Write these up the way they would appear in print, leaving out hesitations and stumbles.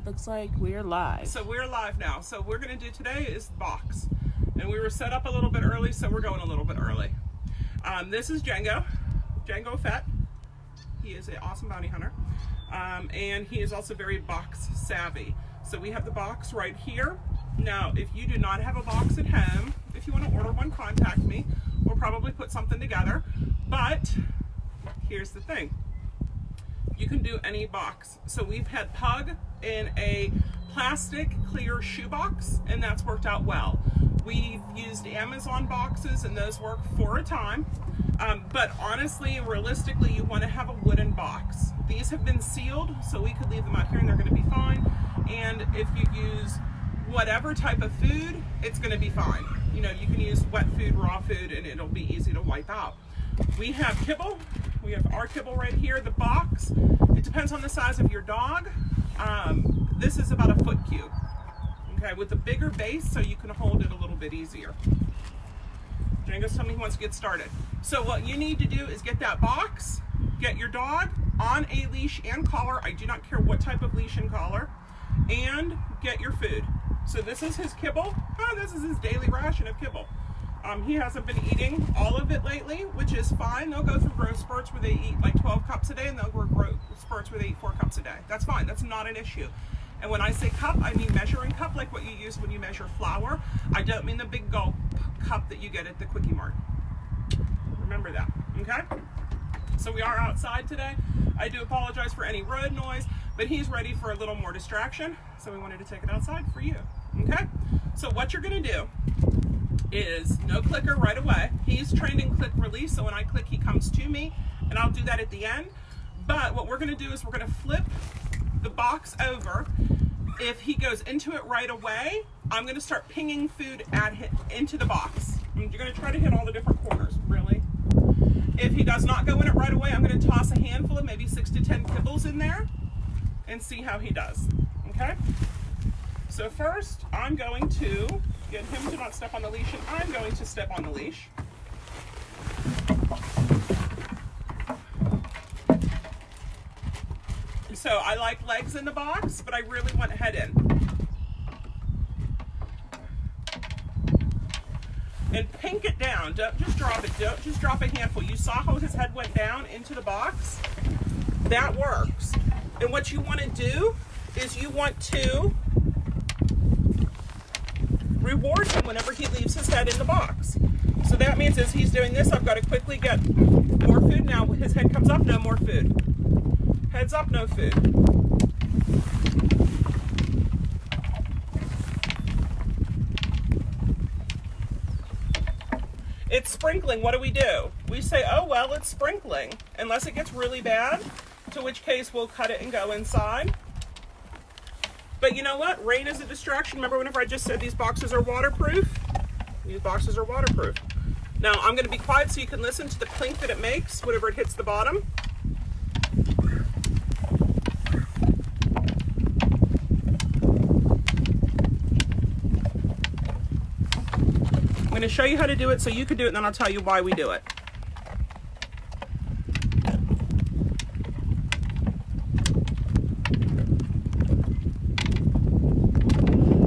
it looks like we're live. So we're live now. So what we're going to do today is box. And we were set up a little bit early, so we're going a little bit early. This is Django Fett. He is an awesome bounty hunter. And he is also very box savvy. So we have the box right here. Now, if you do not have a box at home, if you want to order one, contact me. We'll probably put something together. But here's the thing. You can do any box. So we've had Pug in a plastic clear shoebox, and that's worked out well. We've used Amazon boxes, and those work for a time. But honestly and realistically, you want to have a wooden box. These have been sealed, so we could leave them out here and they're going to be fine. And if you use whatever type of food, it's going to be fine. You know, you can use wet food, raw food, and it'll be easy to wipe out. We have kibble. We have our kibble right here. The box, it depends on the size of your dog. This is about a foot cube, okay, with a bigger base so you can hold it a little bit easier. Django's telling me he wants to get started. So what you need to do is get that box, get your dog on a leash and collar. I do not care what type of leash and collar, and get your food. So this is his kibble. This is his daily ration of kibble. He hasn't been eating all of it lately, which is fine. They'll go through growth spurts where they eat like 12 cups a day, and they'll go growth spurts where they eat 4 cups a day. That's fine. That's not an issue. And when I say cup, I mean measuring cup, like what you use when you measure flour. I don't mean the big gulp cup that you get at the Quickie Mart. Remember that, okay? So we are outside today. I do apologize for any road noise, but he's ready for a little more distraction, so we wanted to take it outside for you, okay? So what you're gonna do is no clicker right away. He's trained in click release, so when I click, he comes to me, and I'll do that at the end. But what we're gonna do is we're gonna flip the box over. If he goes into it right away, I'm gonna start pinging food at him into the box. You're gonna try to hit all the different corners, really. If he does not go in it right away, I'm gonna toss a handful of maybe 6 to 10 kibbles in there and see how he does, okay? So first, I'm going to get him to not step on the leash, and I'm going to step on the leash. So I like legs in the box, but I really want head in. And pink it down. Don't just drop it. Don't just drop a handful. You saw how his head went down into the box? That works. And what you want to do is you want to reward him whenever he leaves his head in the box. So that means as he's doing this, I've got to quickly get more food. Now his head comes up, no more food. Heads up, no food. It's sprinkling. What do? We say, oh, well, it's sprinkling. Unless it gets really bad, to which case we'll cut it and go inside. But you know what? Rain is a distraction. Remember whenever I just said these boxes are waterproof? These boxes are waterproof. Now, I'm going to be quiet so you can listen to the clink that it makes whenever it hits the bottom. I'm going to show you how to do it so you can do it, and then I'll tell you why we do it.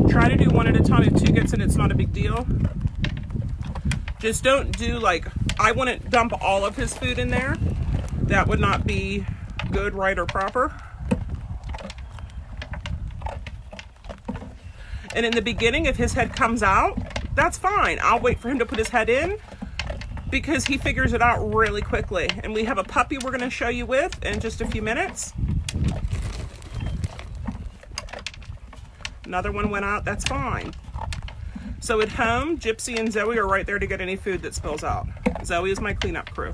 Try to do one at a time. If 2 gets in, it's not a big deal. Just don't do like, I wouldn't dump all of his food in there. That would not be good, right, or proper. And in the beginning, if his head comes out, that's fine. I'll wait for him to put his head in because he figures it out really quickly. And we have a puppy we're going to show you with in just a few minutes. Another one went out, that's fine. So at home, Gypsy and Zoe are right there to get any food that spills out. Zoe is my cleanup crew.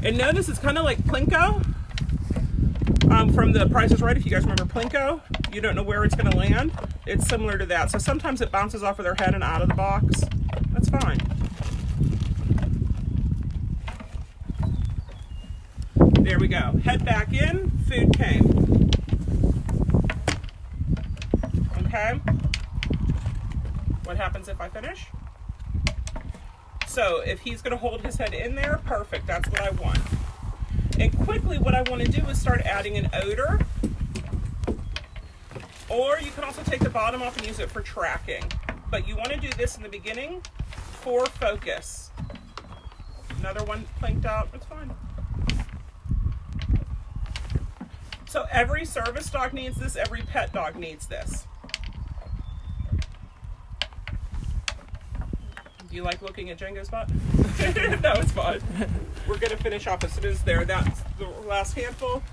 And notice it's kind of like Plinko from The Price is Right. If you guys remember Plinko, you don't know where it's going to land. It's similar to that. So sometimes it bounces off of their head and out of the box. That's fine. There we go. Head back in, food came. Okay. What happens if I finish? So if he's going to hold his head in there, perfect. That's what I want. And quickly what I want to do is start adding an odor Or you can also take the bottom off and use it for tracking. But you want to do this in the beginning for focus. Another one planked out, it's fine. So every service dog needs this, every pet dog needs this. Do you like looking at Django's butt? No, it's fine. We're gonna finish off as soon as there. That's the last handful.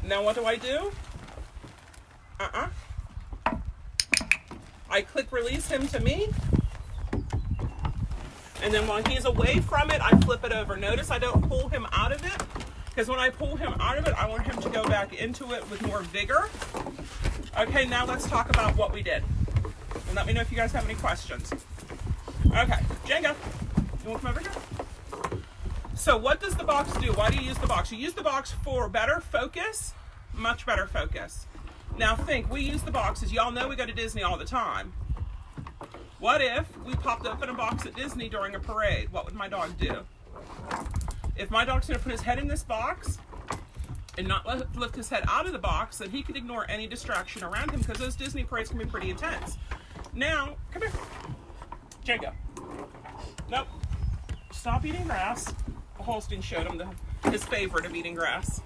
Now what do I do? I click release him to me. And then while he's away from it, I flip it over. Notice I don't pull him out of it, because when I pull him out of it, I want him to go back into it with more vigor. Okay, now let's talk about what we did. And let me know if you guys have any questions. Okay, Django, you want to come over here? So what does the box do? Why do you use the box? You use the box for better focus, much better focus. Now think, we use the boxes. Y'all know we go to Disney all the time. What if we popped open a box at Disney during a parade? What would my dog do? If my dog's gonna put his head in this box and not lift his head out of the box, then he could ignore any distraction around him, because those Disney parades can be pretty intense. Now, come here. Django. Nope. Stop eating grass. The Holstein showed him his favorite of eating grass.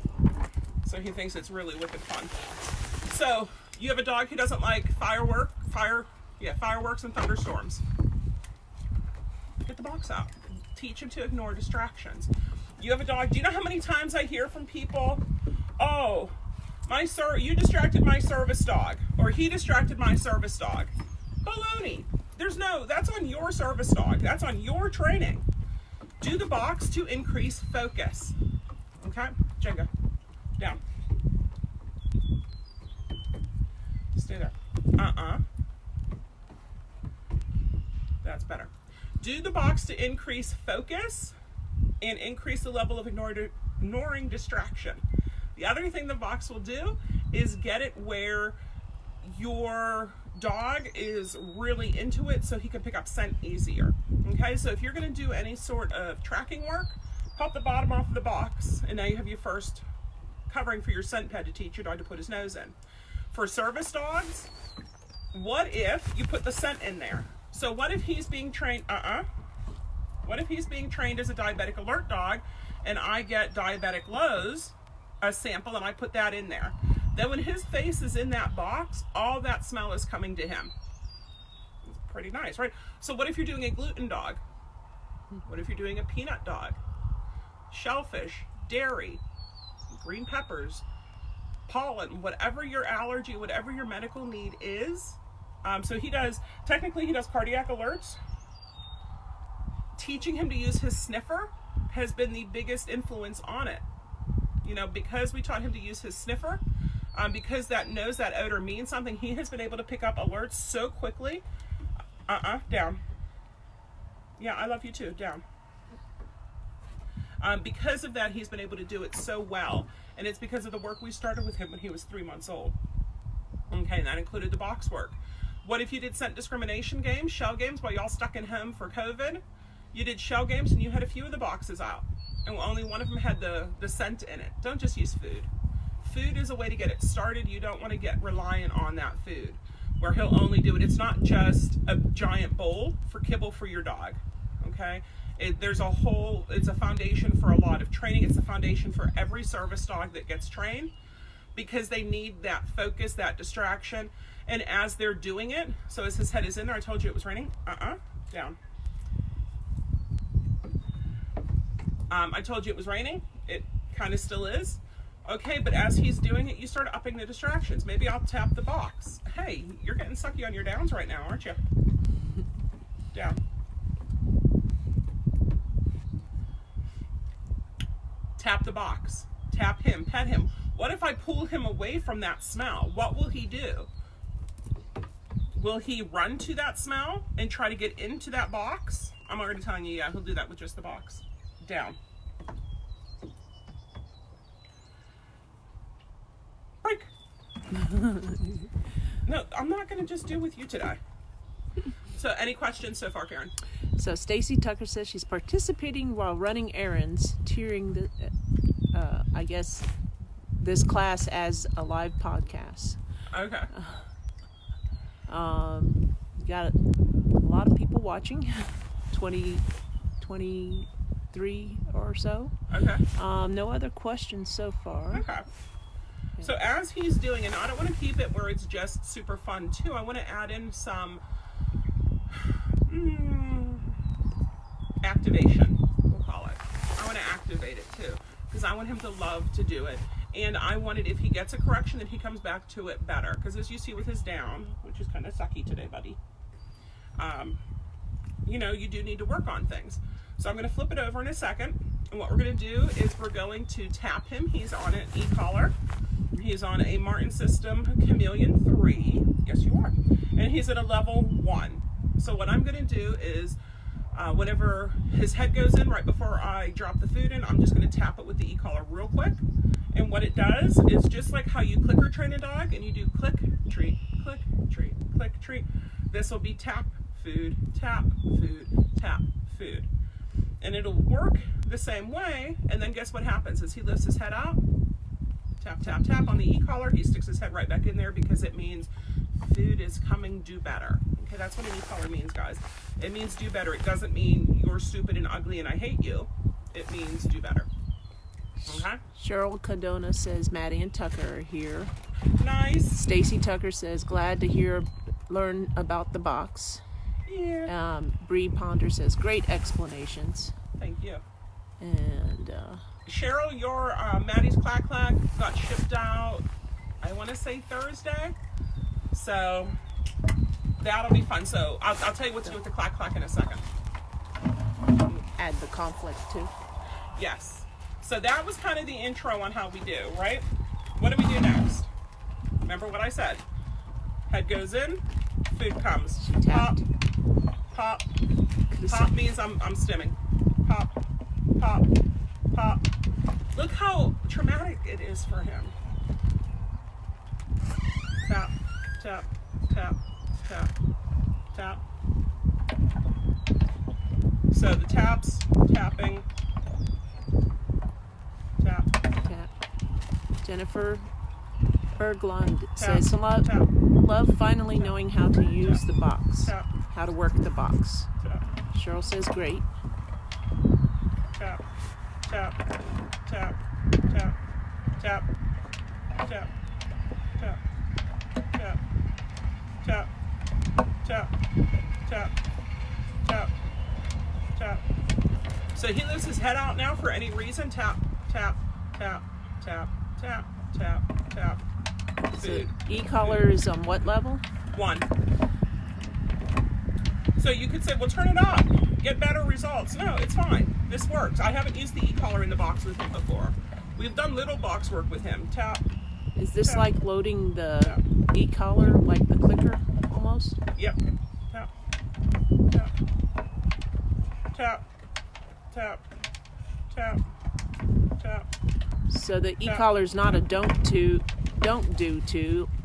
So he thinks it's really wicked fun. So, you have a dog who doesn't like fireworks and thunderstorms. Get the box out. Teach him to ignore distractions. You have a dog. Do you know how many times I hear from people, oh, you distracted my service dog, or he distracted my service dog? Baloney. That's on your service dog. That's on your training. Do the box to increase focus. Okay, Django, down. Stay there. That's better. Do the box to increase focus and increase the level of ignoring distraction. The other thing the box will do is get it where your dog is really into it, so he can pick up scent easier. Okay, so if you're going to do any sort of tracking work, pop the bottom off of the box, and now you have your first covering for your scent pad to teach your dog to put his nose in. For service dogs, what if you put the scent in there? So what if he's being trained, what if he's being trained as a diabetic alert dog, and I get diabetic lows, a sample, and I put that in there? Then when his face is in that box, all that smell is coming to him. It's pretty nice, right? So what if you're doing a gluten dog? What if you're doing a peanut dog? Shellfish, dairy, green peppers, pollen, whatever your allergy, whatever your medical need is. So he does cardiac alerts. Teaching him to use his sniffer has been the biggest influence on it. You know, because we taught him to use his sniffer, because that knows that odor means something, he has been able to pick up alerts so quickly. Down. Yeah, I love you too, down. Because of that, he's been able to do it so well. And it's because of the work we started with him when he was 3 months old. Okay, and that included the box work. What if you did scent discrimination games, shell games, while y'all stuck in home for COVID? You did shell games and you had a few of the boxes out, and only one of them had the scent in it. Don't just use food. Food is a way to get it started. You don't want to get reliant on that food, where he'll only do it. It's not just a giant bowl for kibble for your dog, okay? It's a foundation for a lot of training. It's a foundation for every service dog that gets trained, because they need that focus, that distraction. And as they're doing it, so as his head is in there, I told you it was raining, down. I told you it was raining, it kind of still is. Okay, but as he's doing it, you start upping the distractions. Maybe I'll tap the box. Hey, you're getting sucky on your downs right now, aren't you? Down. Tap the box. Tap him, pet him. What if I pull him away from that smell? What will he do? Will he run to that smell and try to get into that box? I'm already telling you, yeah, he'll do that with just the box. Down. Break. No, I'm not going to just do with you today. So any questions so far, Karen? So Stacy Tucker says she's participating while running errands, touring the, I guess, this class as a live podcast. Okay. Got a lot of people watching, 23 or so. Okay. No other questions so far. Okay. So as he's doing it, I don't want to keep it where it's just super fun too. I want to add in some activation, we'll call it. I want to activate it too, because I want him to love to do it. And I wanted, if he gets a correction, that he comes back to it better. Because as you see with his down, which is kind of sucky today, buddy, you know, you do need to work on things. So I'm going to flip it over in a second. And what we're going to do is we're going to tap him. He's on an e-collar. He's on a Martin System Chameleon 3. Yes, you are. And he's at a level 1. So what I'm going to do is, whenever his head goes in, right before I drop the food in, I'm just going to tap it with the e-collar real quick. And what it does is just like how you clicker train a dog and you do click, treat, click, treat, click, treat. This will be tap, food, tap, food, tap, food. And it'll work the same way. And then guess what happens is he lifts his head out, tap, tap, tap on the e-collar. He sticks his head right back in there because it means food is coming, do better. Okay, that's what an e-collar means, guys. It means do better. It doesn't mean you're stupid and ugly and I hate you. It means do better. Okay. Cheryl Cadona says Maddie and Tucker are here. Nice. Stacy Tucker says glad to learn about the box. Yeah. Bree Ponder says great explanations. Thank you. And Cheryl, your Maddie's Clack Clack got shipped out, I want to say Thursday. So that'll be fun. So I'll tell you what to do with the Clack Clack in a second. Add the conflict too. Yes. So that was kind of the intro on how we do, right? What do we do next? Remember what I said. Head goes in, food comes. Pop, pop, pop means I'm stimming. Pop, pop, pop. Look how traumatic it is for him. Tap, tap, tap, tap, tap. So the taps, tapping, tap, tap. Jennifer Berglund tap, says love finally knowing how to use the box, how to work the box. Cheryl says great. Tap, tap, tap, tap, tap, tap, tap, tap, tap, tap, tap, tap, tap. So he lifts his head out now for any reason. Tap, tap, tap, tap, tap, tap, tap. So e-collar is on what level? 1. So you could say, well, turn it up, get better results. No, it's fine. This works. I haven't used the e-collar in the box with him before. We've done little box work with him. Tap. Is this tap, like loading the e-collar, like the clicker, almost? Yep. Tap. Tap. Tap. Tap. Tap. Tap. So the e-collar is not a don't do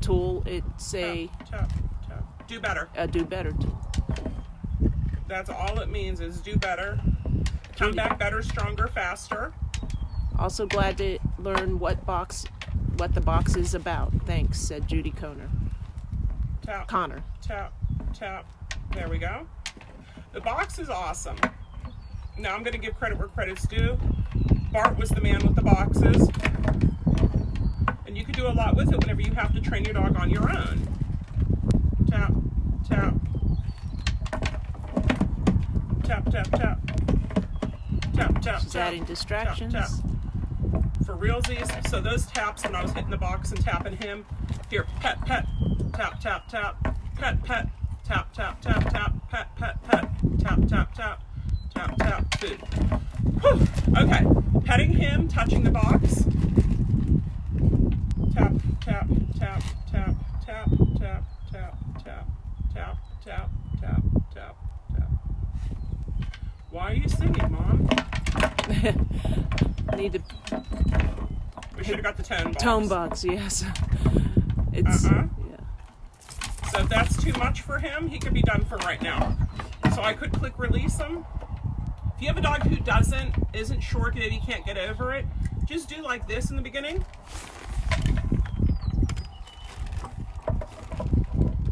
tool. It's a tap, tap. Do better. A do better tool. That's all it means is do better. Come back better, stronger, faster. Also glad to learn what the box is about. Thanks, said Judy Connor. Connor. Tap, tap. There we go. The box is awesome. Now I'm going to give credit where credit's due. Bart was the man with the boxes. And you can do a lot with it whenever you have to train your dog on your own. Tap, tap. Tap, tap, tap. Tap, tap, She's tap. adding distractions. Tap, tap. For realsies. So those taps when I was hitting the box and tapping him. Here, pet, pet. Tap, tap, tap. Pet, pet. Tap, tap, tap, tap. Pet, pet, pet. Tap, tap, tap. Tap, tap, food. Whew. Okay. Petting him, touching the box. Tap, tap, tap, tap, tap, tap, tap, tap, tap, tap, tap, tap, tap. Why are you singing, Mom? Need to. We should have got the tone box. Tone box, yes. It's Yeah. So if that's too much for him, he could be done for right now. So I could click release him. If you have a dog who isn't sure, maybe can't get over it, just do like this in the beginning.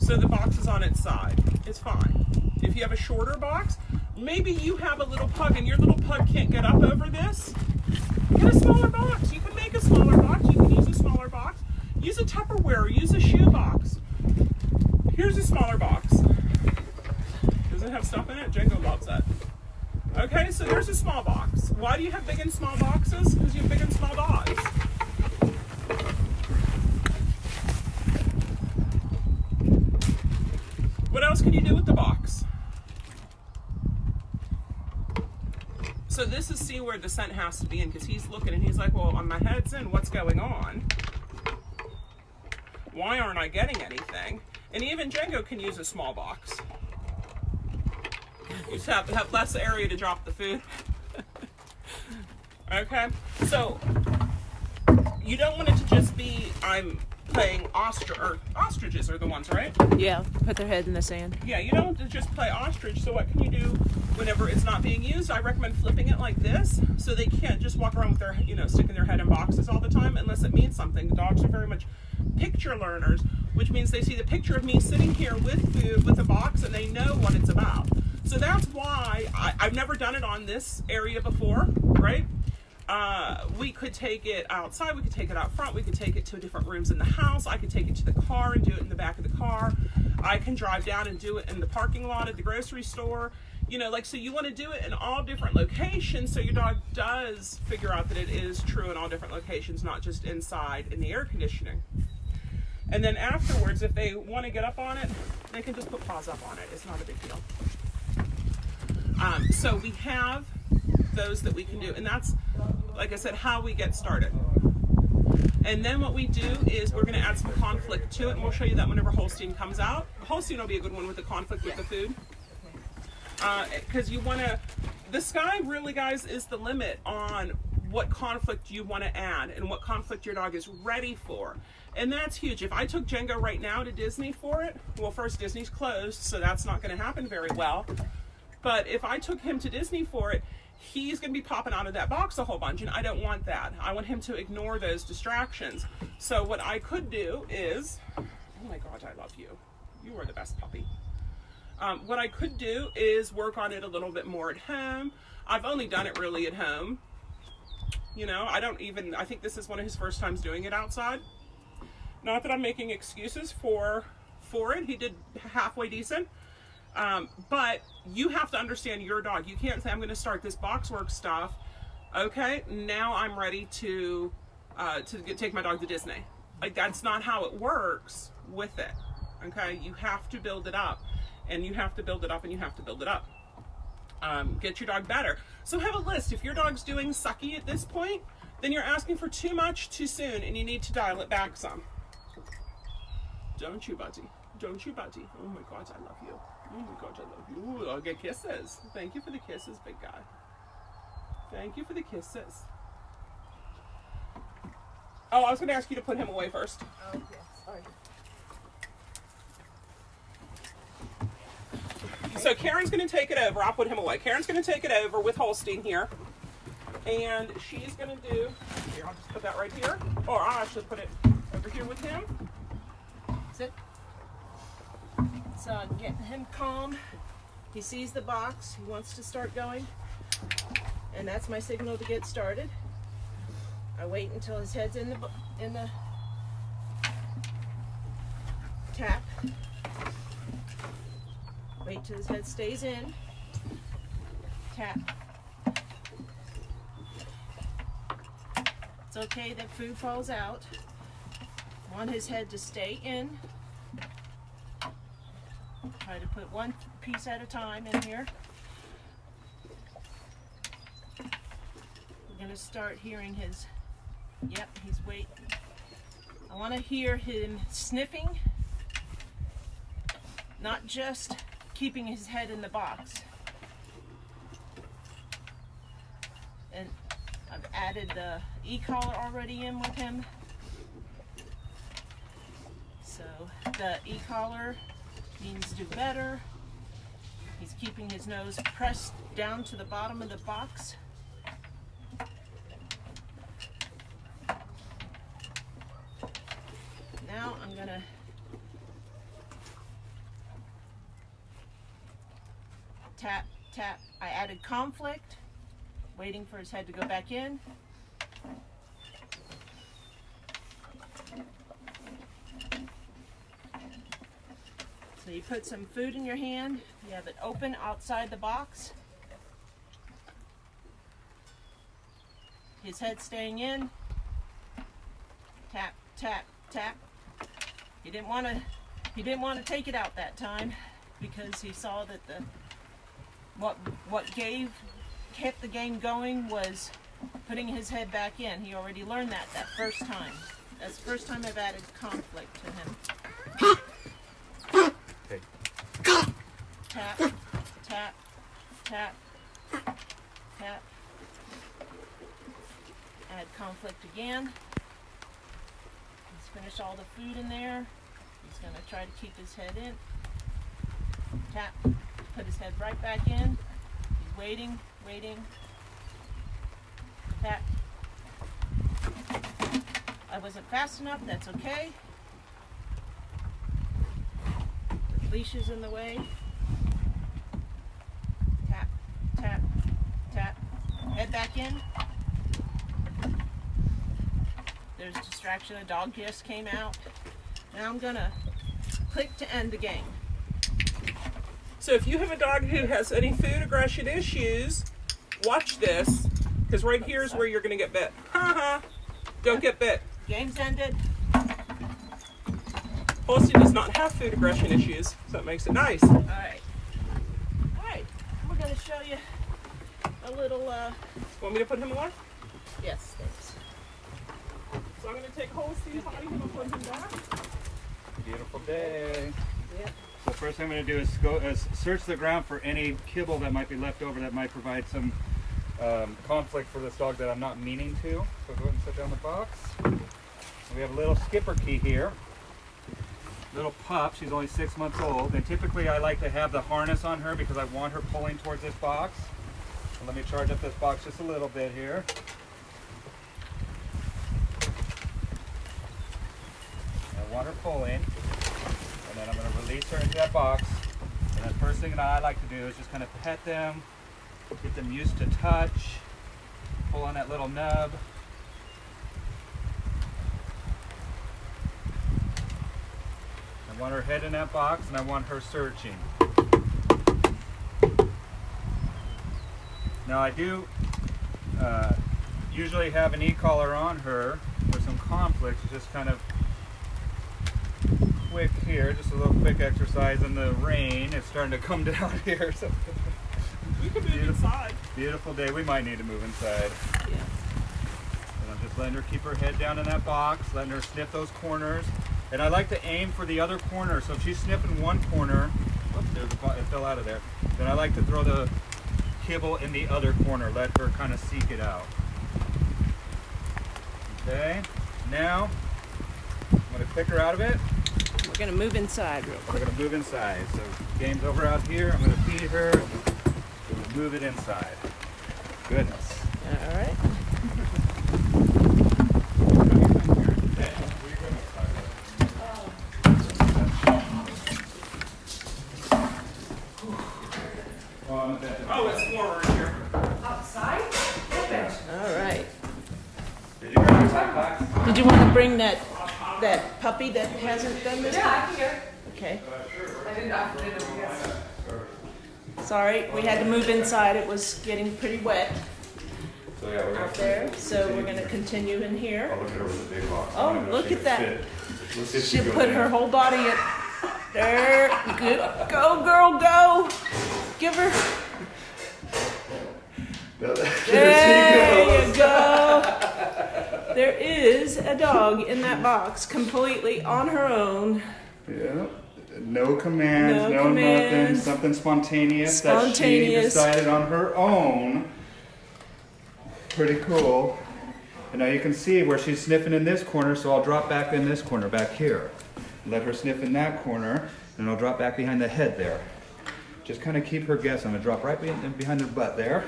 So the box is on its side. It's fine. If you have a shorter box, maybe you have a little pug and your little pug can't get up over this, get a smaller box. You can make a smaller box. You can use a smaller box. Use a Tupperware, use a shoe box. Here's a smaller box. Does it have stuff in it? Django loves that. Okay, so there's a small box. Why do you have big and small boxes? Because you have big and small dogs. What else can you do with the box? So this is see where the scent has to be in, because he's looking and he's like, well, my head's in, what's going on? Why aren't I getting anything? And even Django can use a small box. You just have to have less area to drop the food. Okay, so you don't want it to just be, I'm playing ostriches are the ones, right? Yeah, put their head in the sand. Yeah, you don't want to just play ostrich, so what can you do whenever it's not being used? I recommend flipping it like this, so they can't just walk around with their, sticking their head in boxes all the time unless it means something. The dogs are very much picture learners, which means they see the picture of me sitting here with food, with a box, and they know what it's about. So that's why I've never done it on this area before, right? We could take it outside, we could take it out front, we could take it to different rooms in the house, I could take it to the car and do it in the back of the car. I can drive down and do it in the parking lot at the grocery store. So you want to do it in all different locations so your dog does figure out that it is true in all different locations, not just inside in the air conditioning. And then afterwards, if they want to get up on it, they can just put paws up on it. It's not a big deal. So we have those that we can do, and that's, like I said, how we get started. And then what we do is we're going to add some conflict to it, and we'll show you that whenever Holstein comes out. Holstein will be a good one with the conflict with the food. Because you want to, the sky really, guys, is the limit on what conflict you want to add and what conflict your dog is ready for. And that's huge. If I took Django right now to Disney for it, well, first, Disney's closed, so that's not going to happen very well. But if I took him to Disney for it, he's going to be popping out of that box a whole bunch, and I don't want that. I want him to ignore those distractions. So what I could do is, oh my God, I love you. You are the best puppy. What I could do is work on it a little bit more at home. I've only done it really at home. I think this is one of his first times doing it outside. Not that I'm making excuses for it. He did halfway decent. But you have to understand your dog. You can't say, I'm going to start this box work stuff. Okay, now I'm ready to take my dog to Disney. Like, that's not how it works with it. Okay, you have to build it up, and you have to build it up, and you have to build it up. Get your dog better. So have a list. If your dog's doing sucky at this point, then you're asking for too much too soon, and you need to dial it back some. Don't you, buddy? Don't you, buddy? Oh my God, I love you. Oh my God, I love you. Ooh, I'll get kisses. Thank you for the kisses, big guy. Thank you for the kisses. Oh, I was going to ask you to put him away first. Oh, yes. Sorry. So Karen's going to take it over. I'll put him away. Karen's going to take it over with Holstein here. And she's going to do... Here, I'll just put that right here. Or I'll actually put it over here with him. Sit. So getting him calm. He sees the box. He wants to start going. And that's my signal to get started. I wait until his head's in the tap. Wait till his head stays in. Tap. It's okay that food falls out. Want his head to stay in. Try to put one piece at a time in here. We're going to start hearing his, yep, he's waiting. I want to hear him sniffing, not just keeping his head in the box. And I've added the e-collar already in with him. So the e-collar means do better. He's keeping his nose pressed down to the bottom of the box. Now I'm gonna tap, tap. I added conflict, waiting for his head to go back in. So you put some food in your hand, you have it open outside the box. His head staying in. Tap, tap, tap. He didn't want to take it out that time because he saw that what kept the game going was putting his head back in. He already learned that first time. That's the first time I've added conflict to him. Okay. Tap, tap, tap, tap. Add conflict again. He's finished all the food in there. He's going to try to keep his head in. Tap. Put his head right back in. He's waiting, waiting. Tap. I wasn't fast enough. That's okay. The leash is in the way. Tap, tap, tap. Head back in. There's distraction. A dog just came out. Now I'm gonna click to end the game. So if you have a dog who has any food aggression issues, watch this, because right here is where you're gonna get bit. Don't get bit. Game's ended. Holstein does not have food aggression issues, so that makes it nice. All right. All right. We're gonna show you a little. Want me to put him on? Yes, thanks. So I'm gonna take Holstein's body and put him back. Beautiful day. Yep. So first thing I'm going to do is go search the ground for any kibble that might be left over that might provide some conflict for this dog that I'm not meaning to. So go ahead and set down the box. We have a little skipper key here. Little pup, she's only 6 months old. And typically I like to have the harness on her because I want her pulling towards this box. So let me charge up this box just a little bit here. I want her pulling. And then I'm going to release her into that box. And the first thing that I like to do is just kind of pet them, get them used to touch, pull on that little nub. I want her head in that box and I want her searching. Now I do usually have an e-collar on her with some conflict, just kind of quick here, just a little quick exercise in the rain. It's starting to come down here. So We can move inside. beautiful day. We might need to move inside. Yeah. And I'm just letting her keep her head down in that box, letting her sniff those corners. And I like to aim for the other corner. So if she's sniffing one corner, whoops, it fell out of there. Then I like to throw the kibble in the other corner. Let her kind of seek it out. Okay. Now I'm going to pick her out of it. We're gonna move inside real We're quick. going to move inside. So game's over out here. I'm going to feed her. We'll move it inside. Goodness. All right. Oh, it's warmer in here. Outside? All right. Did you grab your backpack? Did you want to bring that puppy that hasn't done this? Yeah, I can hear. Okay. I didn't guess. Sorry, we had to move inside. It was getting pretty wet So yeah, we're out there, so we're gonna continue in here. I'll look at her with the big box. Oh, I'm gonna look see at if that. it fit. Let's see if She'll goes put in. her whole body in. There. Good. Go, girl, go. Give her. There you go. There is a dog in that box completely on her own. Yeah. No commands, No no commands. nothing. Something spontaneous that she Spontaneous. decided on her own. Pretty cool. And now you can see where she's sniffing in this corner, so I'll drop back in this corner back here. Let her sniff in that corner, and I'll drop back behind the head there. Just kind of keep her guessing. I'm gonna drop right behind her butt there.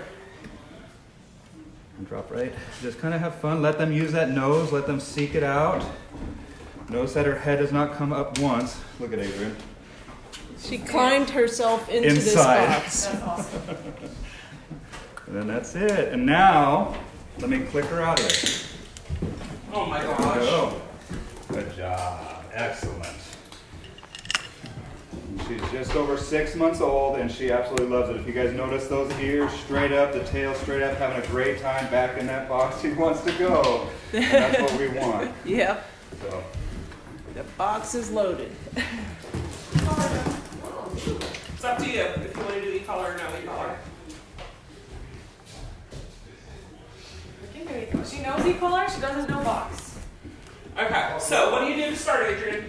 And drop right. Just kind of have fun. Let them use that nose. Let them seek it out. Notice that her head does not come up once. Look at Adrian. She climbed herself into Inside. this box. That's awesome. And then that's it. And now, let me click her out of it. Oh my There we gosh. go. Good job. Excellent. She's just over 6 months old, and she absolutely loves it. If you guys notice those ears straight up, the tail straight up, having a great time back in that box, she wants to go. And that's what we want. Yep. So, The box is loaded. It's up to you if you want to do e-collar or no e-collar. She knows e-collar, she doesn't know box. Okay, so what do you do to start, Adrian?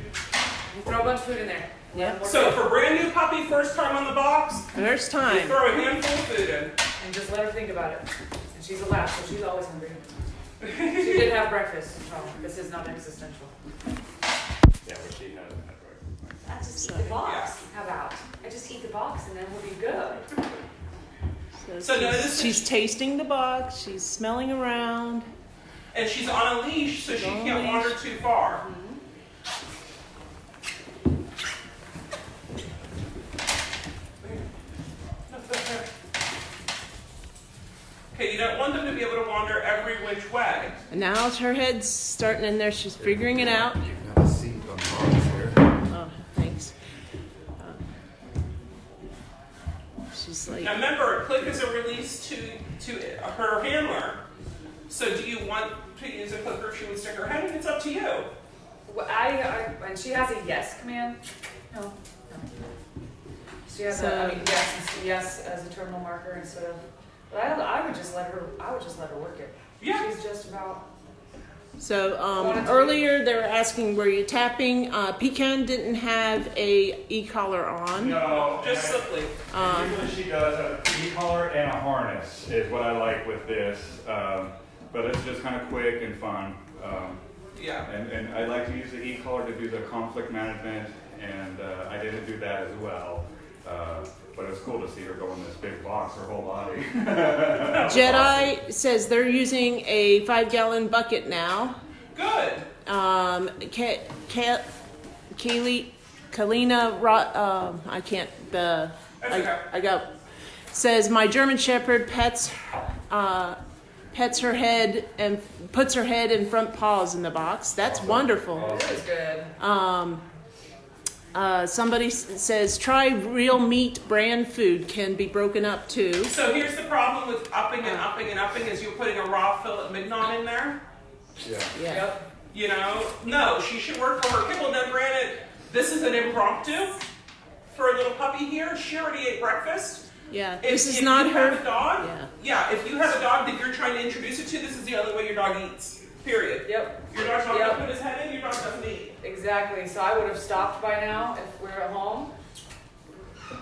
You throw a bunch of food in there. Yep. So for brand new puppy, first time on the box, First you time. throw a handful of food in. And just let her think about it. And she's a lab, so she's always hungry. She did have breakfast, so this is not existential. yeah, what she has in that right. I just eat the box. How about? I just eat the box and then we'll be good. So notice she's tasting the box. She's smelling around. And she's on a leash, so she On a can't leash. wander too far. Okay, you don't want them to be able to wander every which way. And now her head's starting in there. She's figuring it out. You can have a seat on the box here. Oh, thanks. She's like, Now remember, a click is a release to her handler. So do you want to use a clicker if she would stick her head in? It's up to you. Well, and she has a yes command. No. She has yes as a terminal marker instead of. But I would just let her work it. Yeah. She's just about. so earlier they were asking, were you tapping? Pecan didn't have a e-collar on. No, Just sliply. usually she does have an e-collar and a harness is what I like with this. But it's just kind of quick and fun. Yeah. And I like to use the e-collar to do the conflict management, and I didn't do that as well. But it was cool to see her go in this big box, her whole body. Jedi says they're using a 5-gallon bucket now. Good. Kalina, I can't, I got, says my German Shepherd pets her head and puts her head and front paws in the box. That's wonderful. That is good. Somebody says try real meat brand food can be broken up too. So here's the problem with upping and upping and upping is you're putting a raw fillet mignon in there. Yeah. Yeah. Yep. You know, no, she should work for her kibble. Now granted, this is an impromptu for a little puppy here. She already ate breakfast. Yeah. If, This is if not you her. have a dog, Yeah. if you have a dog that you're trying to introduce it to, this is the only way your dog eats. Period. Yep. Your dog's not Yep. gonna put his head in, your dog doesn't eat. Exactly. So I would have stopped by now if we were at home.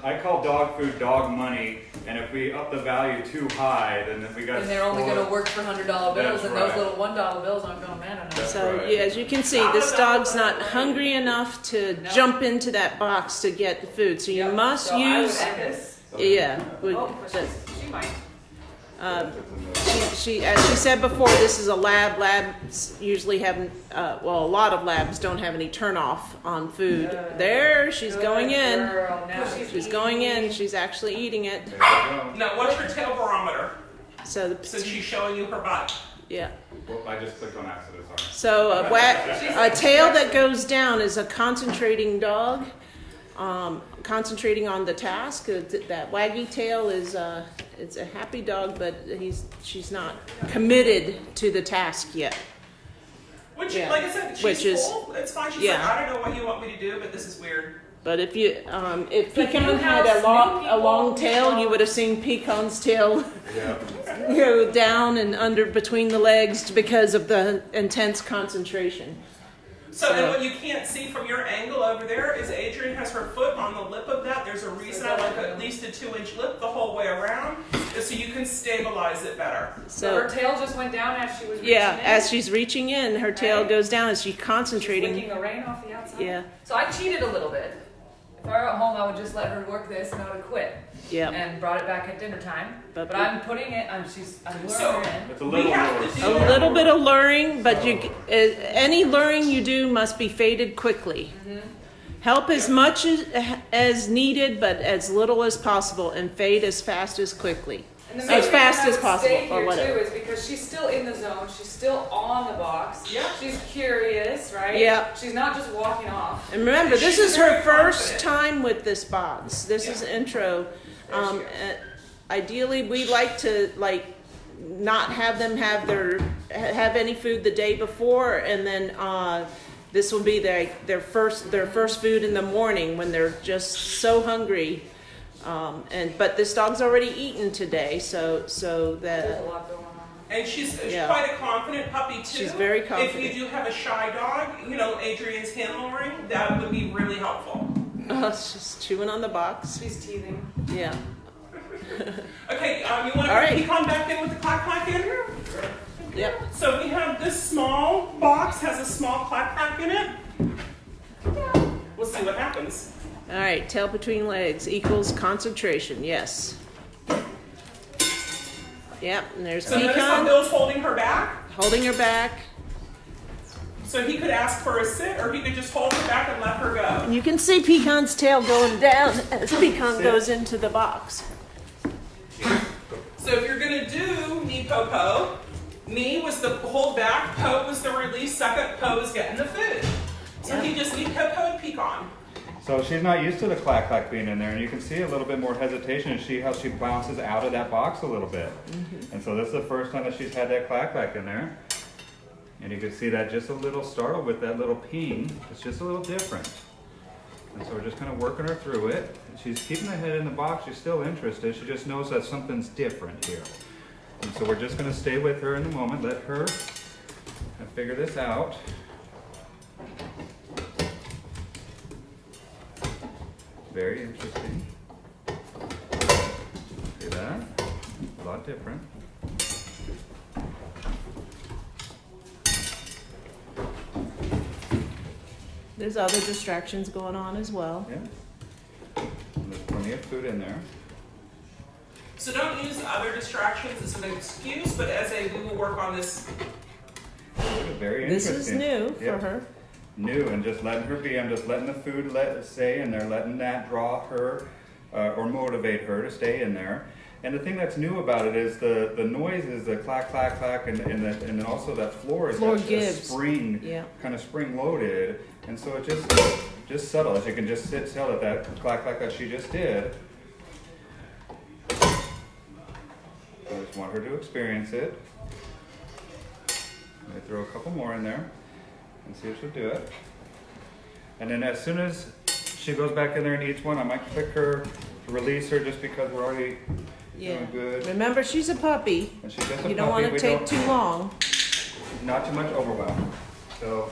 I call dog food dog money, and if we up the value too high, then we got. And they're only going to work for $100 bills, That's and right. those little $1 bills aren't going to matter now. That's So right. yeah, as you can see, this dog's not hungry enough to No. jump into that box to get the food. So you Yep. must so use. I would end this. Yeah. Would, Oh, but but, she might. she, as she said before, this is a lab. Labs usually have, a lot of labs don't have any turn off on food. Good. There, she's Good going in. Girl. Now She's going in. She's actually eating it. There we go. Now, what's your tail barometer? So Since she's showing you her butt. yeah. Well, I just clicked on accident, sorry. So a tail that goes down is a concentrating dog, concentrating on the task. That waggy tail is it's a happy dog, but she's not committed to the task yet. Which, Yeah. like I said, she's Which is- full. It's fine. She's yeah. like, I don't know what you want me to do, but this is weird. But if But Pecan new had house, a new long people, tail, you would have seen Pecan's tail Yeah. go down and under between the legs because of the intense concentration. So, and what you can't see from your angle over there is Adrian has her foot on the lip of that. There's a reason I like at least a 2-inch lip the whole way around, is so you can stabilize it better. So her tail just went down as she was reaching Yeah, in. as she's reaching in, her tail Right. goes down as she's She's concentrating. licking the rain off the outside. Yeah, So I cheated a little bit. If I were at home, I would just let her work this and I would have quit. yeah. And brought it back at dinner time. But- But I'm putting it, I'm luring So- her in. It's a We little have more. to do A that. little bit of luring, but any luring you do must be faded quickly. Help as much as needed, but as little as possible, and fade as fast as quickly. And the As main reason fast I as would possible, stay or here whatever. too is because she's still in the zone. She's still on the box. Yeah. She's curious, right? Yeah. She's not just walking off. And remember, this She's is her very first confident. time with this box. This is intro. Ideally, we like to not have them have any food the day before, and then this will be their first food in the morning when they're just so hungry. But this dog's already eaten today, so There's a that lot going on. And she's Yeah. quite a confident puppy too. She's very If confident. you do have a shy dog, you know, Adrian's handlering, that would be really helpful. she's chewing on the box. She's teething. Yeah. Okay, you want to All put right. Pecan back in with the clack clack in here? Yep. So we have this small box, has a small clack clack in it. We'll see what happens. All right. Tail between legs equals concentration. Yes. Yep. And there's So notice how Pecan Bill's holding her back. holding her back. So he could ask for a sit, or he could just hold her back and let her go. You can see Pecan's tail going down as Pecan goes into the box. So if you're gonna do NePoPo, Ne was the hold back, Po was the release, second Po is getting the food. So he just NePoPo'd Pecan. So she's not used to the clack clack being in there, and you can see a little bit more hesitation and see how she bounces out of that box a little bit. And so this is the first time that she's had that clack clack in there. And you can see that just a little startled with that little ping. It's just a little different. And so we're just kind of working her through it. She's keeping her head in the box. She's still interested. She just knows that something's different here. And so we're just going to stay with her in the moment. Let her figure this out. Very interesting. See that? A lot different. There's other distractions going on as well. Yeah. And there's plenty of food in there. So don't use other distractions as an excuse, but as a we will work on this. Very This interesting. is new for Yep. her. New, and just letting her be. I'm just letting the food stay in there, letting that draw her or motivate her to stay in there. And the thing that's new about it is the noise is the clack, clack, clack, and then also that floor is Floor a gives. spring, Yeah. kind of spring loaded. And so it just subtle, as you can just sit still at that clack, clack that she just did. I just want her to experience it. Let me throw a couple more in there and see if she'll do it. And then as soon as she goes back in there and eats one, I might click her to release her just because we're already Yeah. doing good. Remember, she's a puppy. And she's just a You don't puppy. want to We take don't- too long. Not too much overwhelm. So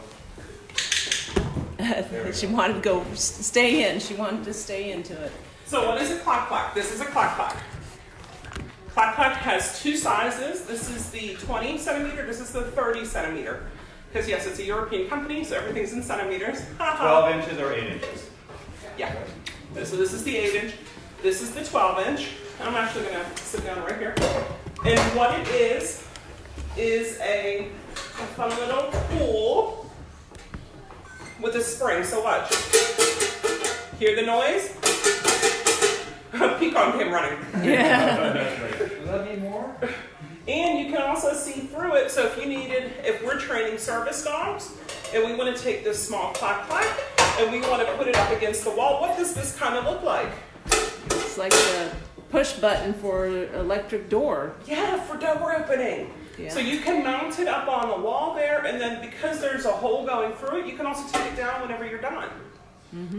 She wanted to go stay in. She wanted to stay into it. So what is a clack clack? This is a clack clack. Clack clack has two sizes. This is the 20 centimeter, this is the 30 centimeter. Because yes, it's a European company, so everything's in centimeters. 12 inches or 8 inches. Yeah. So this is the 8 inch. This is the 12 inch. I'm actually gonna sit down right here. And what it is a fun little tool with a spring. So watch. Hear the noise? Pecan came running. Does that need more? And you can also see through it. So if we're training service dogs and we want to take this small clack clack and we want to put it up against the wall, what does this kind of look like? It's like a push button for an electric door. Yeah, for door opening. Yeah. So you can mount it up on the wall there, and then because there's a hole going through it, you can also take it down whenever you're done.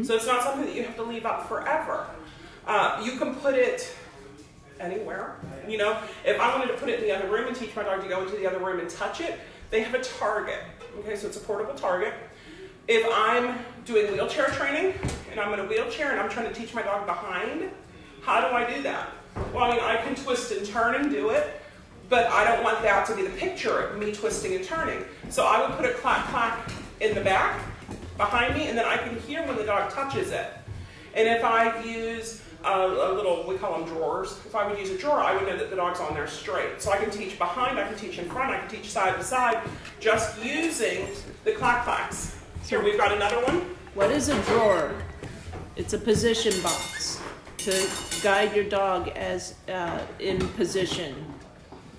So it's not something that you have to leave up forever. You can put it anywhere. You know, if I wanted to put it in the other room and teach my dog to go into the other room and touch it, they have a target. Okay, so it's a portable target. If I'm doing wheelchair training and I'm in a wheelchair and I'm trying to teach my dog behind, how do I do that? Well, I mean, I can twist and turn and do it, but I don't want that to be the picture of me twisting and turning. So I would put a clack clack in the back behind me, and then I can hear when the dog touches it. And if I use a little, we call them drawers. If I would use a drawer, I would know that the dog's on there straight. So I can teach behind, I can teach in front, I can teach side to side, just using the clack clacks. Here, we've got another one. What is a drawer? It's a position box to guide your dog as in position,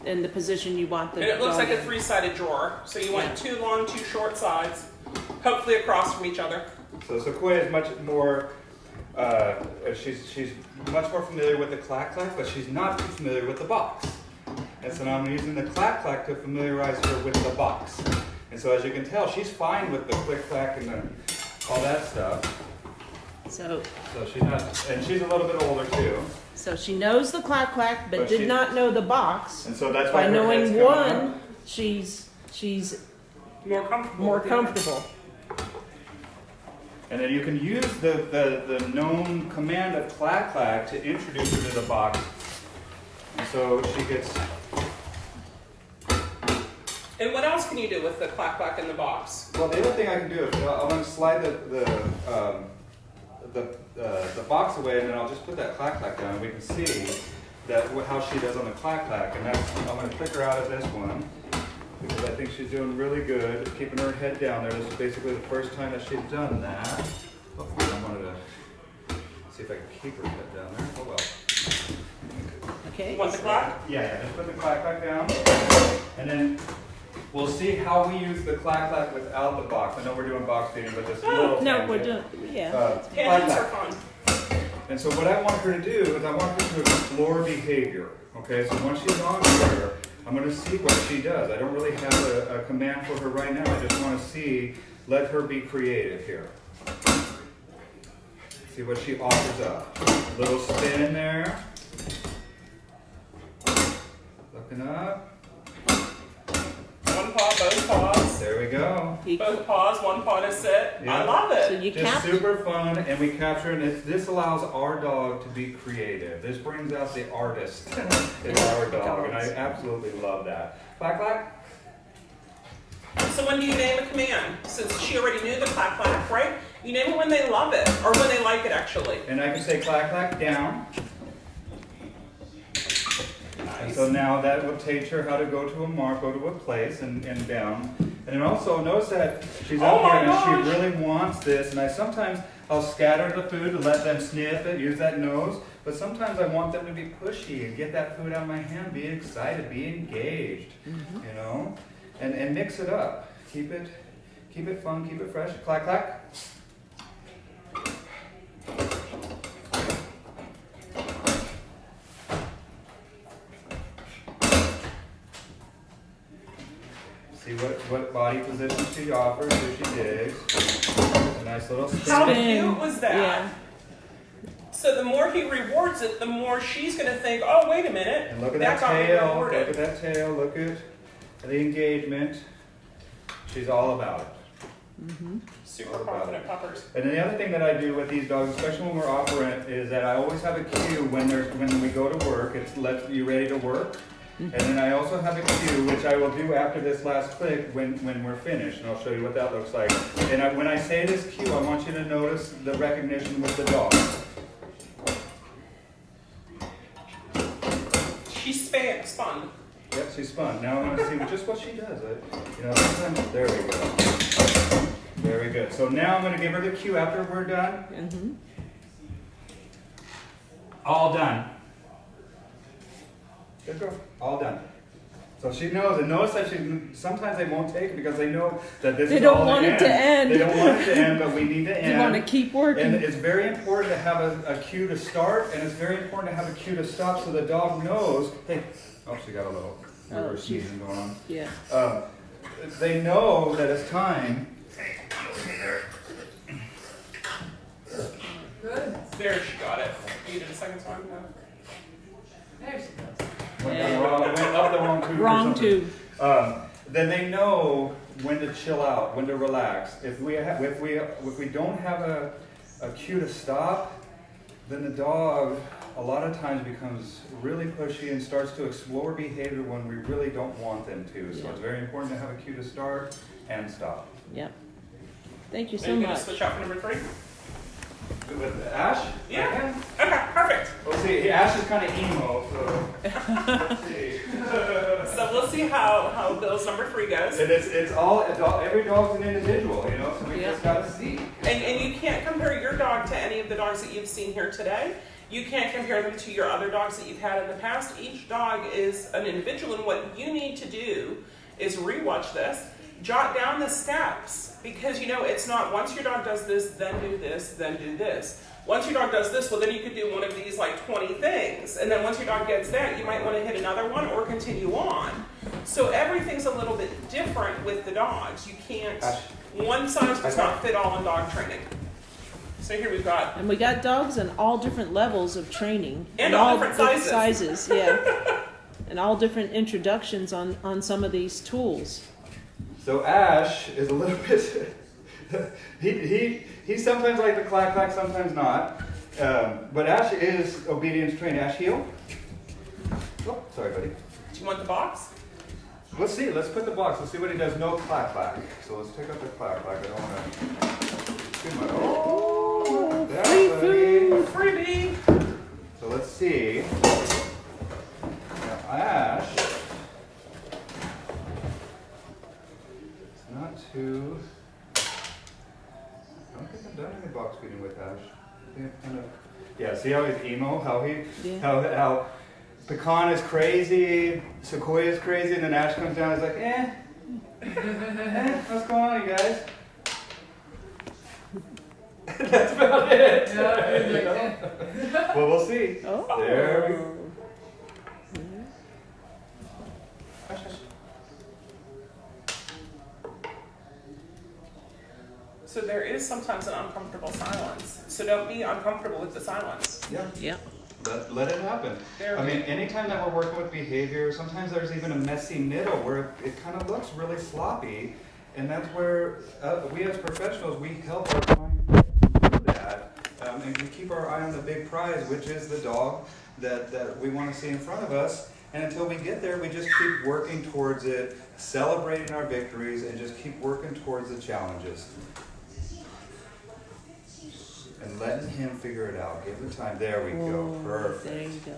in the position you want the And it looks dog like a in. 3-sided drawer. So you want Yeah. 2 long, 2 short sides, hopefully across from each other. So Sequoia is much more, she's much more familiar with the clack-clack, but she's not too familiar with the box. And so now I'm using the clack-clack to familiarize her with the box. And so as you can tell, she's fine with the click-clack and all that stuff. So So she's not, and she's a little bit older too. so she knows the clack clack, but But did she- not know the box. And so that's why By her head's knowing coming one, up. she's More comfortable. more with the other. comfortable. And then you can use the known command of clack-clack to introduce her to the box. And so she gets, And what else can you do with the clack-clack in the box? well, the other thing I can do is I'm going to slide the box away, and then I'll just put that clack-clack down, and we can see that how she does on the clack-clack. And that's, I'm going to pick her out of this one, because I think she's doing really good, keeping her head down there. This is basically the first time that she's done that. Oh, I wanted to see if I can keep her head down there. Oh well. Okay. You want the clack? Yeah, just put the clack-clack down, and then we'll see how we use the clack-clack without the box. I know we're doing box feeding, but just a little No, tangent. we're doing yeah. Tangents are Clack-clack. fun. And so what I want her to do is I want her to explore behavior. Okay, so once she's on here, I'm going to see what she does. I don't really have a command for her right now. I just want to see, let her be creative here. See what she offers up. A little spin there. Looking up. One paw, both paws. There we go. Both paws, one paw to sit. Yeah. I love So it. you Just capture. super fun, and we capture, and this allows our dog to be creative. This brings out the artist in our dog, and I absolutely love that. Clack, clack. So when do you name a command? Since she already knew the clack-clack, right? You name it when they love it, or when they like it, actually. And I can say clack, clack, down. And so now that will teach her how to go to a mark, go to a place, and down. And then also notice that she's Oh up my here and she gosh. really wants this. And sometimes I'll scatter the food to let them sniff it, use that nose. But sometimes I want them to be pushy and get that food out of my hand, be excited, be engaged, you know, and mix it up. Keep it fun, keep it fresh. Clack, clack. See what body position she offers, who she digs. A nice little How spin. cute was that? Yeah. So the more he rewards it, the more she's going to think, oh, wait a minute. And look at that that got me tail, look rewarded. at that tail, look at the engagement. She's all about it. Super confident puppers. And then the other thing that I do with these dogs, especially when we're operant, is that I always have a cue when we go to work. It's let you ready to work. And then I also have a cue, which I will do after this last click when we're finished, and I'll show you what that looks like. And when I say this cue, I want you to notice the recognition with the dog. She spun. Yep, she's spun. Now I want to see just what she does. Sometimes, there we go. Very good. So now I'm going to give her the cue after we're done. All done. Good girl. All done. So she knows, and notice that sometimes they won't take it because they know that this They is don't all want it to end. They don't want it to end, but we need to end. You want to keep working. And it's very important to have a cue to start, and it's very important to have a cue to stop so the dog knows, hey, oh, she got a little reverse sneezing going on. Yeah. They know that it's time. Good. There, she got it. You did a second time? No. There she goes. Went up the wrong tube. or Wrong something. tube. Then they know when to chill out, when to relax. If we don't have a cue to stop, then the dog a lot of times becomes really pushy and starts to explore behavior when we really don't want them to. So Yeah. it's very important to have a cue to start and stop. Yep. Thank you Are so you going much. to switch out for number 3? With Ash? Yeah. I can. Okay, perfect. Perfect. We'll see. Ash is kind of emo, so let's see. So we'll see how Bill's number 3 goes. And it's all every dog's an individual, you know. So we just gotta see. And you can't compare your dog to any of the dogs that you've seen here today. You can't compare them to your other dogs that you've had in the past. Each dog is an individual, and what you need to do is rewatch this, jot down the steps, because you know it's not once your dog does this, then do this, then do this. Once your dog does this, well, then you could do one of these like 20 things. And then once your dog gets that, you might want to hit another one or continue on. So everything's a little bit different with the dogs. You can't, one size does not fit all in dog training. So here we've got. And we got dogs in all different levels of training. And all different sizes. Yeah. And all different introductions on some of these tools. So Ash is a little bit, he sometimes like to clack clack, sometimes not. But Ash is obedience trained. Ash, heel. Oh, sorry, buddy. Do you want the box? Let's see. Let's put the box. Let's see what he does. No clack clack. So let's take out the clack clack. I don't want to too much. Oh, free food. Freebie. So let's see. Now Ash. It's not too. I don't think I've done any box feeding with Ash. I think I've kind of. Yeah. See how he's emo? How Pecan is crazy, Sequoia is crazy, and then Ash comes down and is like, what's going on, you guys? That's about it. Yeah, well, we'll see. Oh. There we go. So there is sometimes an uncomfortable silence. So don't be uncomfortable with the silence. Yeah. Yeah. Let it happen. I mean, anytime that we're working with behavior, sometimes there's even a messy middle where it kind of looks really sloppy, and that's where we as professionals, we help our clients do that, and we keep our eye on the big prize, which is the dog that we want to see in front of us. And until we get there, we just keep working towards it, celebrating our victories, and just keep working towards the challenges. And letting him figure it out. Give the time. There we go. Perfect. There you go.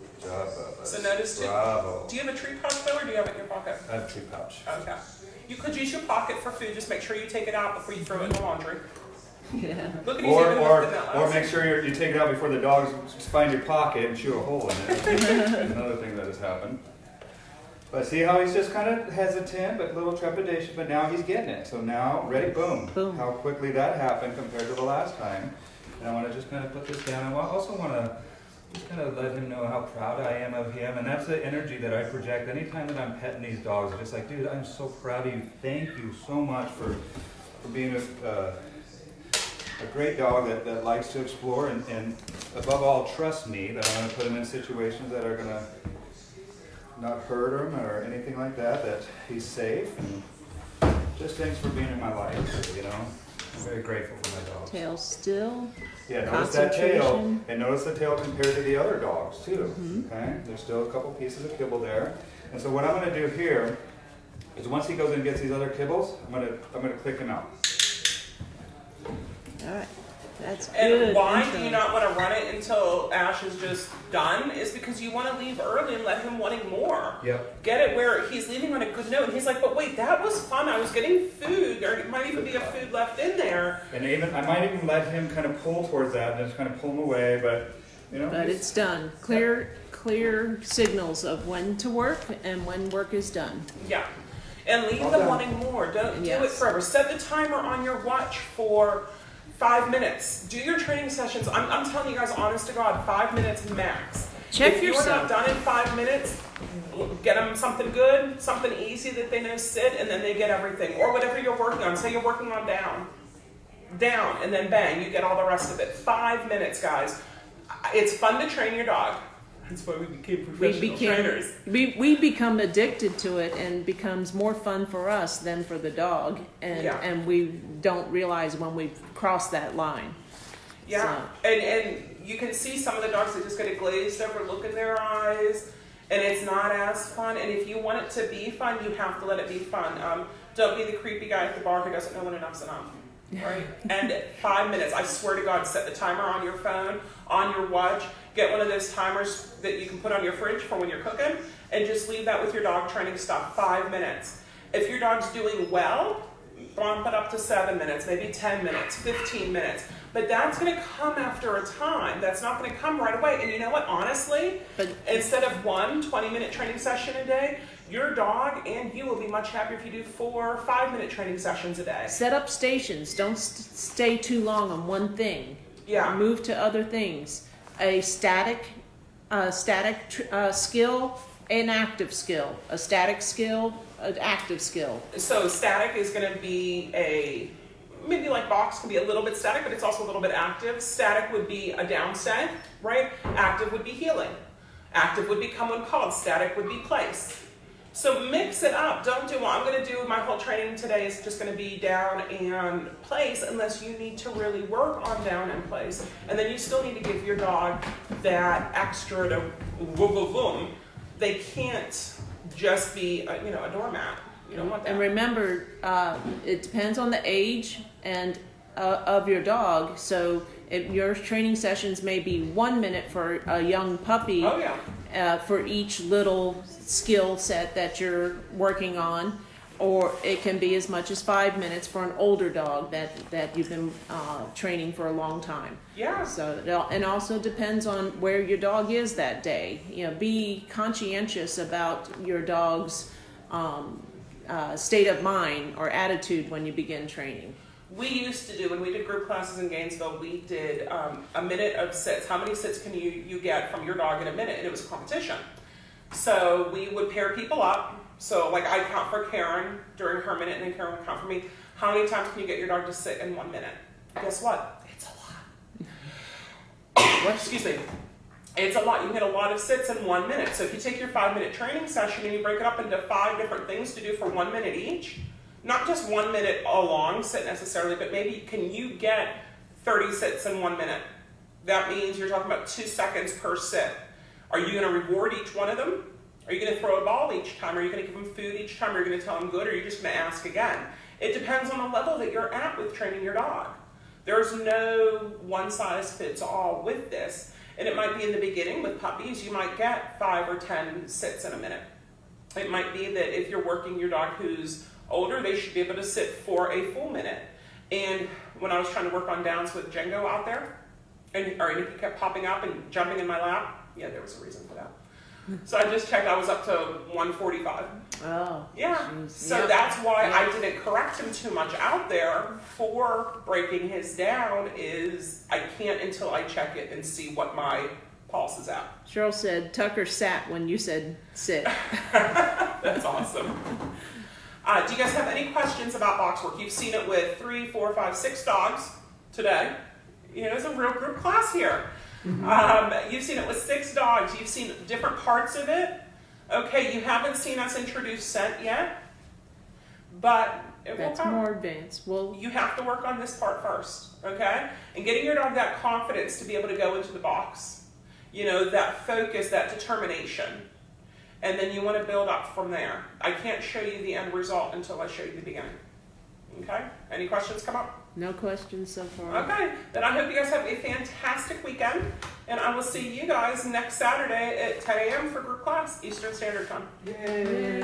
Good job, Bubba. So notice, Bravo. do you have a treat pouch though, or do you have it in your pocket? I have a treat pouch. Okay. You could use your pocket for food. Just make sure you take it out before you throw it in the laundry. Yeah. Look at you even lifting that Or last. make sure you take it out before the dogs find your pocket and chew a hole in it. Another thing that has happened. But see how he's just kind of hesitant, but a little trepidation, but now he's getting it. So now, ready, boom. Boom. How quickly that happened compared to the last time. And I want to just kind of put this down. I also want to just kind of let him know how proud I am of him. And that's the energy that I project anytime that I'm petting these dogs. I'm just like, dude, I'm so proud of you. Thank you so much for being a great dog that likes to explore. And above all, trust me that I'm going to put him in situations that are going to not hurt him or anything like that, that he's safe. And just thanks for being in my life, you know. I'm very grateful for my dog. Tail still. Yeah, notice that tail, Concentration. and notice the tail compared to the other dogs too. Okay, there's still a couple pieces of kibble there, and so what I'm going to do here is once he goes and gets these other kibbles, I'm going to click him out. All right. That's good. And why intro. do you not want to run it until Ash is just done? Is because you want to leave early and let him wanting more. Yep. Get it where he's leaving on a good note. And he's like, but wait, that was fun. I was getting food. There might even be a food left in there. And I might even let him kind of pull towards that and just kind of pull him away, but you know. But it's done. Clear signals of when to work and when work is done. Yeah. And leave All them done. wanting more. Don't do it Yes. forever. Set the timer on your watch for 5 minutes. Do your training sessions. I'm telling you guys, honest to God, 5 minutes max. Check if yourself. If you're not done in 5 minutes, get them something good, something easy that they know sit, and then they get everything. Or whatever you're working on. Say you're working on down, and then bang, you get all the rest of it. 5 minutes, guys. It's fun to train your dog. That's why we became professional trainers. We become addicted to it and becomes more fun for us than for the dog. And we don't realize when we've crossed that line. Yeah, So. and you can see some of the dogs that just get a glazed over look in their eyes, and it's not as fun. And if you want it to be fun, you have to let it be fun. Don't be the creepy guy at the bar who doesn't know when enough's enough. right? And 5 minutes. I swear to God, set the timer on your phone, on your watch. Get one of those timers that you can put on your fridge for when you're cooking, and just leave that with your dog training stuff. 5 minutes. If your dog's doing well, bump it up to 7 minutes, maybe 10 minutes, 15 minutes. But that's going to come after a time. That's not going to come right away. And you know what? Honestly, instead of 1 20-minute training session a day, your dog and you will be much happier if you do 4 5-minute training sessions a day. Set up stations. Don't stay too long on one thing. Yeah. Move to other things. A static skill, an active skill. A static skill, an active skill. So static is going to be maybe like box can be a little bit static, but it's also a little bit active. Static would be a downstay, right? Active would be healing. Active would be come when called. Static would be place. So mix it up. Don't do, well, I'm going to do my whole training today is just going to be down and place unless you need to really work on down and place. And then you still need to give your dog that extra to boom. They can't just be a doormat. You don't want that. And remember, it depends on the age and of your dog. So if your training sessions may be 1 minute for a young puppy. Oh yeah. For each little skill set that you're working on, or it can be as much as 5 minutes for an older dog that you've been training for a long time. Yeah. So and also depends on where your dog is that day. Be conscientious about your dog's state of mind or attitude when you begin training. We used to do, when we did group classes in Gainesville, we did a minute of sits. How many sits can you get from your dog in a minute? And it was a competition. So we would pair people up. So like I'd count for Karen during her minute, and then Karen would count for me. How many times can you get your dog to sit in 1 minute? Guess what? It's a lot. Excuse me. It's a lot. You can get a lot of sits in 1 minute. So if you take your 5-minute training session and you break it up into 5 different things to do for 1 minute each, not just 1 minute a long sit necessarily, but maybe can you get 30 sits in 1 minute? That means you're talking about 2 seconds per sit. Are you going to reward each one of them? Are you going to throw a ball each time? Are you going to give them food each time? Are you going to tell them good? Or are you just going to ask again? It depends on the level that you're at with training your dog. There's no one size fits all with this. And it might be in the beginning with puppies, you might get 5 or 10 sits in a minute. It might be that if you're working your dog who's older, they should be able to sit for a full minute. And when I was trying to work on downs with Django out there, and he kept popping up and jumping in my lap, yeah, there was a reason for that. So I just checked, I was up to 145. Oh. Yeah, geez. so Yep. that's why Yep. I didn't correct him too much out there for breaking his down is I can't until I check it and see what my pulse is at. Cheryl said Tucker sat when you said sit. That's awesome. Do you guys have any questions about box work? You've seen it with 3, 4, 5, 6 dogs today. It's a real group class here. You've seen it with 6 dogs. You've seen different parts of it. Okay, you haven't seen us introduce scent yet, but it will That's come. more advanced. Well, You have to work on this part first, okay? And getting your dog that confidence to be able to go into the box. That focus, that determination. And then you want to build up from there. I can't show you the end result until I show you the beginning. Okay? Any questions come up? no questions so far. Okay, then I hope you guys have a fantastic weekend, and I will see you guys next Saturday at 10 a.m. for group class, Eastern Standard Time. Yay!